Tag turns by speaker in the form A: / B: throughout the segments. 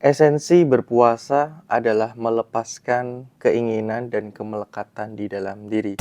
A: Esensi berpuasa adalah melepaskan keinginan dan kemelekatan di dalam diri.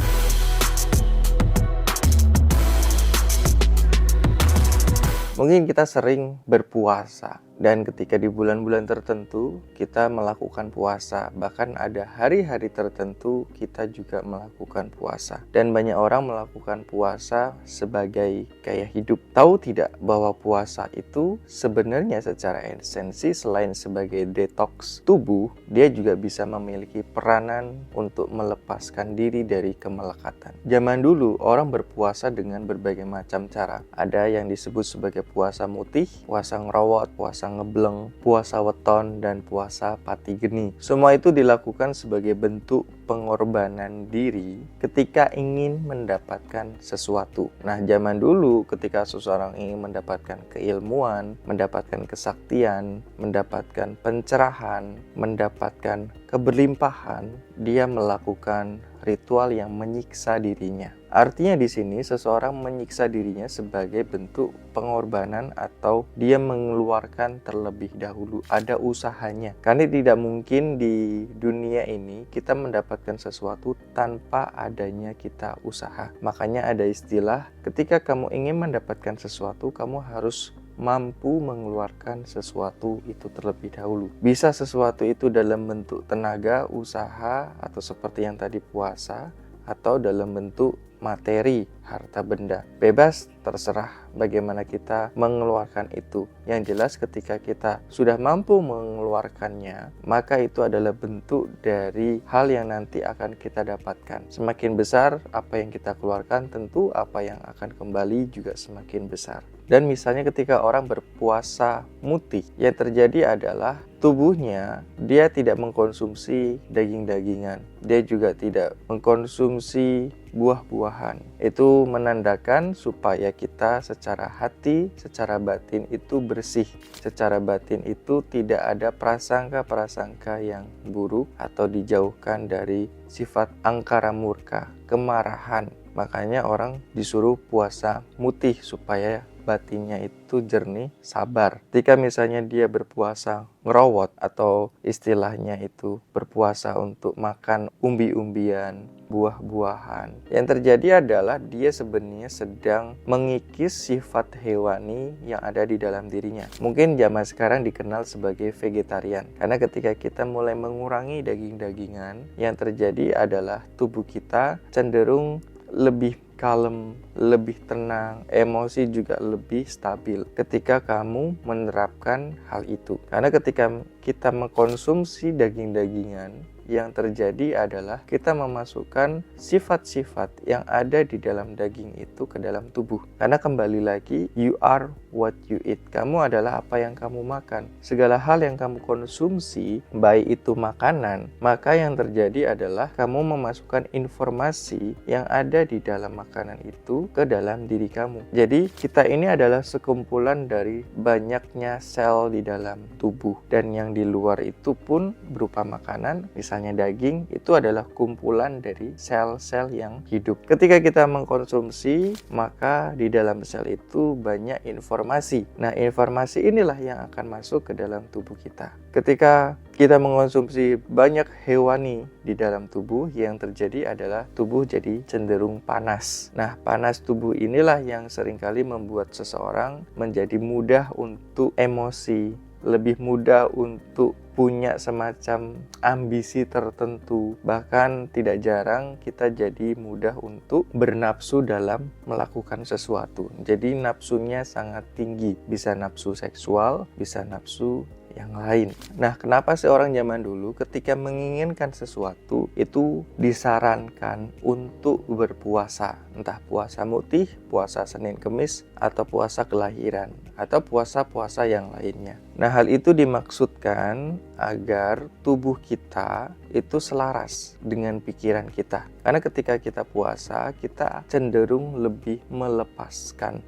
A: Mungkin kita sering berpuasa dan ketika di bulan-bulan tertentu kita melakukan puasa. Bahkan ada hari-hari tertentu kita juga melakukan puasa. Dan banyak orang melakukan puasa sebagai gaya hidup. Tahu tidak bahwa puasa itu sebenarnya secara esensi selain sebagai detox tubuh, dia juga bisa memiliki peranan untuk melepaskan diri dari kemelekatan. Zaman dulu orang berpuasa dengan berbagai macam cara. Ada yang disebut sebagai puasa mutih, puasa ngerowot, puasa ngebleng, puasa weton, dan puasa pati geni. Semua itu dilakukan sebagai bentuk pengorbanan diri ketika ingin mendapatkan sesuatu. Nah, zaman dulu ketika seseorang ingin mendapatkan keilmuan, mendapatkan kesaktian, mendapatkan pencerahan, mendapatkan keberlimpahan, dia melakukan ritual yang menyiksa dirinya. Artinya di sini seseorang menyiksa dirinya sebagai bentuk pengorbanan atau dia mengeluarkan terlebih dahulu, ada usahanya. Karena tidak mungkin di dunia ini kita mendapatkan sesuatu tanpa adanya kita usaha. Makanya ada istilah, ketika kamu ingin mendapatkan sesuatu, kamu harus mampu mengeluarkan sesuatu itu terlebih dahulu. Bisa sesuatu itu dalam bentuk tenaga, usaha, atau seperti yang tadi puasa, atau dalam bentuk materi, harta benda. Bebas, terserah bagaimana kita mengeluarkan itu. Yang jelas ketika kita sudah mampu mengeluarkannya, maka itu adalah bentuk dari hal yang nanti akan kita dapatkan. Semakin besar apa yang kita keluarkan, tentu apa yang akan kembali juga semakin besar. Dan misalnya ketika orang berpuasa mutih, yang terjadi adalah tubuhnya dia tidak mengkonsumsi daging-dagingan. Dia juga tidak mengkonsumsi buah-buahan. Itu menandakan supaya kita secara hati, secara batin itu bersih. Secara batin itu tidak ada prasangka-prasangka yang buruk atau dijauhkan dari sifat angkara murka, kemarahan. Makanya orang disuruh puasa mutih supaya batinnya itu jernih, sabar. Ketika misalnya dia berpuasa ngerowot atau istilahnya itu berpuasa untuk makan umbi-umbian, buah-buahan, yang terjadi adalah dia sebenarnya sedang mengikis sifat hewani yang ada di dalam dirinya. Mungkin zaman sekarang dikenal sebagai vegetarian, karena ketika kita mulai mengurangi daging-dagingan, yang terjadi adalah tubuh kita cenderung lebih kalem, lebih tenang, emosi juga lebih stabil ketika kamu menerapkan hal itu. Karena ketika kita mengkonsumsi daging-dagingan, yang terjadi adalah kita memasukkan sifat-sifat yang ada di dalam daging itu ke dalam tubuh. Karena kembali lagi, you are what you eat. Kamu adalah apa yang kamu makan. Segala hal yang kamu konsumsi, baik itu makanan, maka yang terjadi adalah kamu memasukkan informasi yang ada di dalam makanan itu ke dalam diri kamu. Jadi kita ini adalah sekumpulan dari banyaknya sel di dalam tubuh, dan yang di luar itu pun berupa makanan, misalnya daging, itu adalah kumpulan dari sel-sel yang hidup. Ketika kita mengkonsumsi, maka di dalam sel itu banyak informasi. Nah, informasi inilah yang akan masuk ke dalam tubuh kita. Ketika kita mengkonsumsi banyak hewani di dalam tubuh, yang terjadi adalah tubuh jadi cenderung panas. Nah, panas tubuh inilah yang seringkali membuat seseorang menjadi mudah untuk emosi, lebih mudah untuk punya semacam ambisi tertentu. Bahkan tidak jarang kita jadi mudah untuk bernafsu dalam melakukan sesuatu. Jadi nafsunya sangat tinggi, bisa nafsu seksual, bisa nafsu yang lain. Nah, kenapa sih orang zaman dulu ketika menginginkan sesuatu itu disarankan untuk berpuasa? Entah puasa mutih, puasa Senin Kemis, atau puasa kelahiran, atau puasa-puasa yang lainnya. Nah, hal itu dimaksudkan agar tubuh kita itu selaras dengan pikiran kita. Karena ketika kita puasa, kita cenderung lebih melepaskan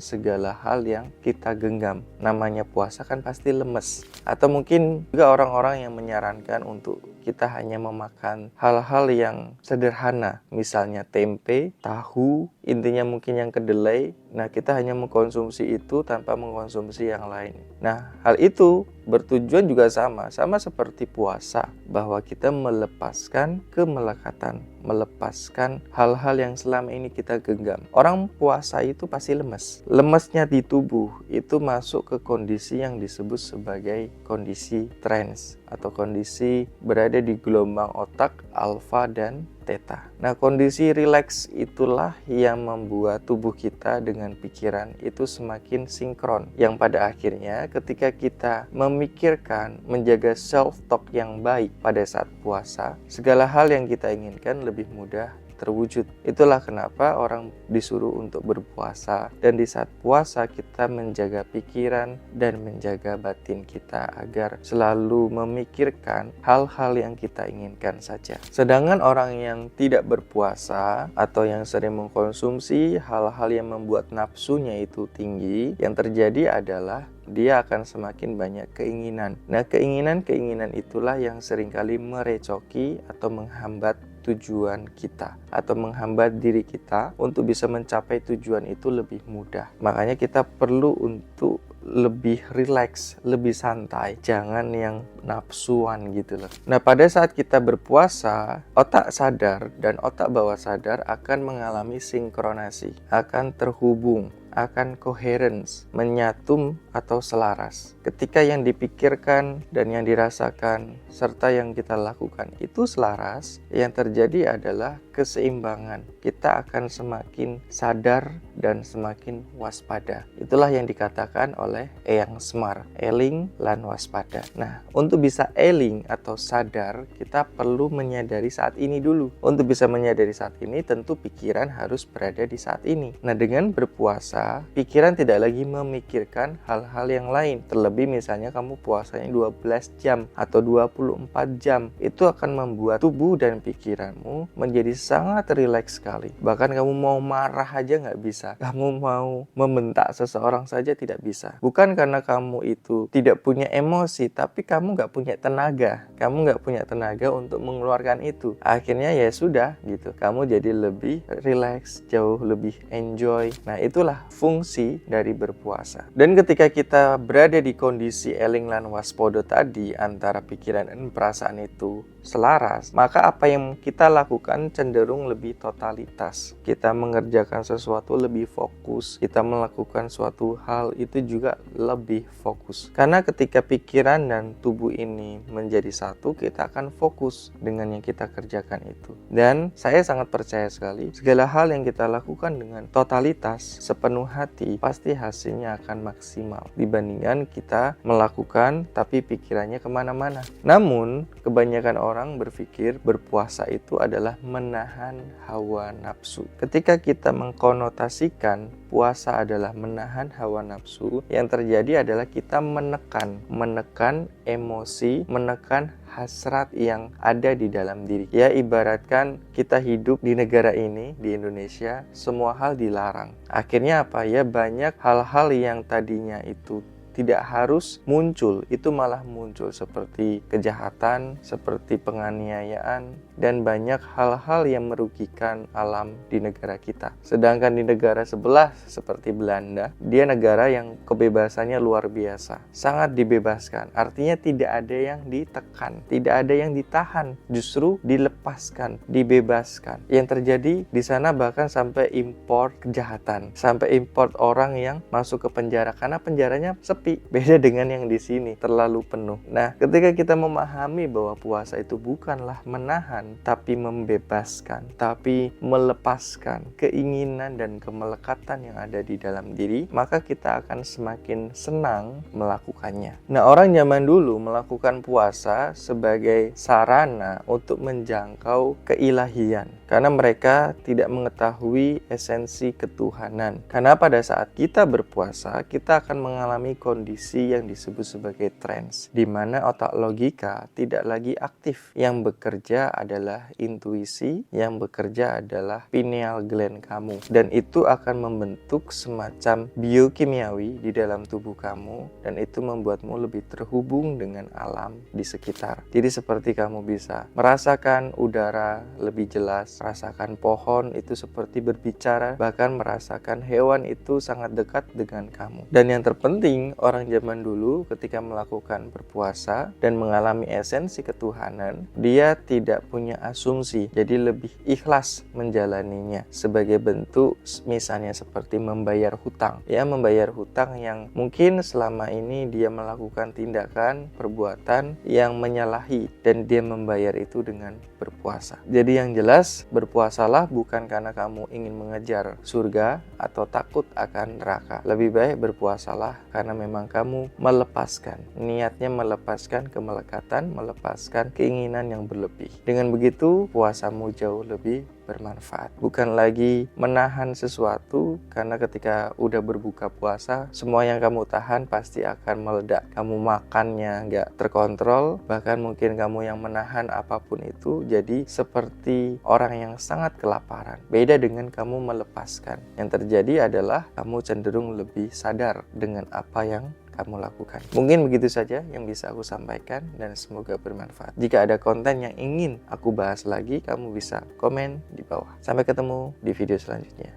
A: segala hal yang kita genggam. Namanya puasa kan pasti lemes. Atau mungkin juga orang-orang yang menyarankan untuk kita hanya memakan hal-hal yang sederhana, misalnya tempe, tahu, intinya mungkin yang kedelai. Nah, kita hanya mengkonsumsi itu tanpa mengkonsumsi yang lain. Nah, hal itu bertujuan juga sama seperti puasa, bahwa kita melepaskan kemelekatan, melepaskan hal-hal yang selama ini kita genggam. Orang puasa itu pasti lemes. Lemesnya di tubuh itu masuk ke kondisi yang disebut sebagai kondisi trance atau kondisi berada di gelombang otak alfa dan theta. Nah, kondisi rileks itulah yang membuat tubuh kita dengan pikiran itu semakin sinkron. Yang pada akhirnya ketika kita memikirkan, menjaga self-talk yang baik pada saat puasa, segala hal yang kita inginkan lebih mudah terwujud. Itulah kenapa orang disuruh untuk berpuasa, dan di saat puasa kita menjaga pikiran dan menjaga batin kita agar selalu memikirkan hal-hal yang kita inginkan saja. Sedangkan orang yang tidak berpuasa atau yang sering mengkonsumsi hal-hal yang membuat nafsunya itu tinggi, yang terjadi adalah dia akan semakin banyak keinginan. Nah, keinginan-keinginan itulah yang seringkali merecoki atau menghambat tujuan kita atau menghambat diri kita untuk bisa mencapai tujuan itu lebih mudah. Makanya kita perlu untuk lebih rileks, lebih santai, jangan yang nafsuan gitu loh. Nah, pada saat kita berpuasa, otak sadar dan otak bawah sadar akan mengalami sinkronasi, akan terhubung, akan coherence, menyatu atau selaras. Ketika yang dipikirkan dan yang dirasakan serta yang kita lakukan itu selaras, yang terjadi adalah keseimbangan. Kita akan semakin sadar dan semakin waspada. Itulah yang dikatakan oleh Eyang Semar, eling lan waspada. Nah, untuk bisa eling atau sadar, kita perlu menyadari saat ini dulu. Untuk bisa menyadari saat ini, tentu pikiran harus berada di saat ini. Nah, dengan berpuasa, pikiran tidak lagi memikirkan hal-hal yang lain. Terlebih misalnya kamu puasanya 12 jam atau 24 jam. Itu akan membuat tubuh dan pikiranmu menjadi sangat rileks sekali. Bahkan kamu mau marah aja nggak bisa. Kamu mau membentak seseorang saja tidak bisa. Bukan karena kamu itu tidak punya emosi, tapi kamu nggak punya tenaga. Kamu nggak punya tenaga untuk mengeluarkan itu. Akhirnya ya sudah gitu. Kamu jadi lebih rileks, jauh lebih enjoy. Nah, itulah fungsi dari berpuasa. Dan ketika kita berada di kondisi eling lan waspodo tadi, antara pikiran dan perasaan itu selaras, maka apa yang kita lakukan cenderung lebih totalitas. Kita mengerjakan sesuatu lebih fokus, kita melakukan suatu hal itu juga lebih fokus. Karena ketika pikiran dan tubuh ini menjadi satu, kita akan fokus dengan yang kita kerjakan itu. Dan saya sangat percaya sekali, segala hal yang kita lakukan dengan totalitas, sepenuh hati, pasti hasilnya akan maksimal dibandingkan kita melakukan tapi pikirannya kemana-mana. Namun, kebanyakan orang berpikir berpuasa itu adalah menahan hawa nafsu. Ketika kita mengkonotasikan puasa adalah menahan hawa nafsu, yang terjadi adalah kita menekan emosi, menekan hasrat yang ada di dalam diri. Ya, ibaratkan kita hidup di negara ini, di Indonesia, semua hal dilarang. Akhirnya apa ya, banyak hal-hal yang tadinya itu tidak harus muncul, itu malah muncul, seperti kejahatan, seperti penganiayaan, dan banyak hal-hal yang merugikan alam di negara kita. Sedangkan di negara sebelah seperti Belanda, dia negara yang kebebasannya luar biasa, sangat dibebaskan. Artinya tidak ada yang ditekan, tidak ada yang ditahan, justru dilepaskan, dibebaskan. Yang terjadi di sana bahkan sampai impor kejahatan, sampai impor orang yang masuk ke penjara karena penjaranya sepi. Beda dengan yang di sini, terlalu penuh. Nah, ketika kita memahami bahwa puasa itu bukanlah menahan, tapi membebaskan, tapi melepaskan keinginan dan kemelekatan yang ada di dalam diri, maka kita akan semakin senang melakukannya. Nah, orang zaman dulu melakukan puasa sebagai sarana untuk menjangkau keilahian, karena mereka tidak mengetahui esensi ketuhanan. Karena pada saat kita berpuasa, kita akan mengalami kondisi yang disebut sebagai trance, di mana otak logika tidak lagi aktif. Yang bekerja adalah intuisi, yang bekerja adalah pineal gland kamu, dan itu akan membentuk semacam biokimiawi di dalam tubuh kamu, dan itu membuatmu lebih terhubung dengan alam di sekitar. Jadi seperti kamu bisa merasakan udara lebih jelas, rasakan pohon itu seperti berbicara, bahkan merasakan hewan itu sangat dekat dengan kamu. Dan yang terpenting, orang zaman dulu ketika melakukan berpuasa dan mengalami esensi ketuhanan, dia tidak punya asumsi, jadi lebih ikhlas menjalaninya sebagai bentuk misalnya seperti membayar hutang. Ya, membayar hutang yang mungkin selama ini dia melakukan tindakan perbuatan yang menyalahi dan dia membayar itu dengan berpuasa. Jadi yang jelas, berpuasalah bukan karena kamu ingin mengejar surga atau takut akan neraka. Lebih baik berpuasalah karena memang kamu melepaskan, niatnya melepaskan kemelekatan, melepaskan keinginan yang berlebih. Dengan begitu, puasamu jauh lebih bermanfaat. Bukan lagi menahan sesuatu, karena ketika udah berbuka puasa, semua yang kamu tahan pasti akan meledak. Kamu makannya nggak terkontrol, bahkan mungkin kamu yang menahan apapun itu jadi seperti orang yang sangat kelaparan. Beda dengan kamu melepaskan. Yang terjadi adalah kamu cenderung lebih sadar dengan apa yang kamu lakukan. Mungkin begitu saja yang bisa aku sampaikan dan semoga bermanfaat. Jika ada konten yang ingin aku bahas lagi, kamu bisa komen di bawah. Sampai ketemu di video selanjutnya.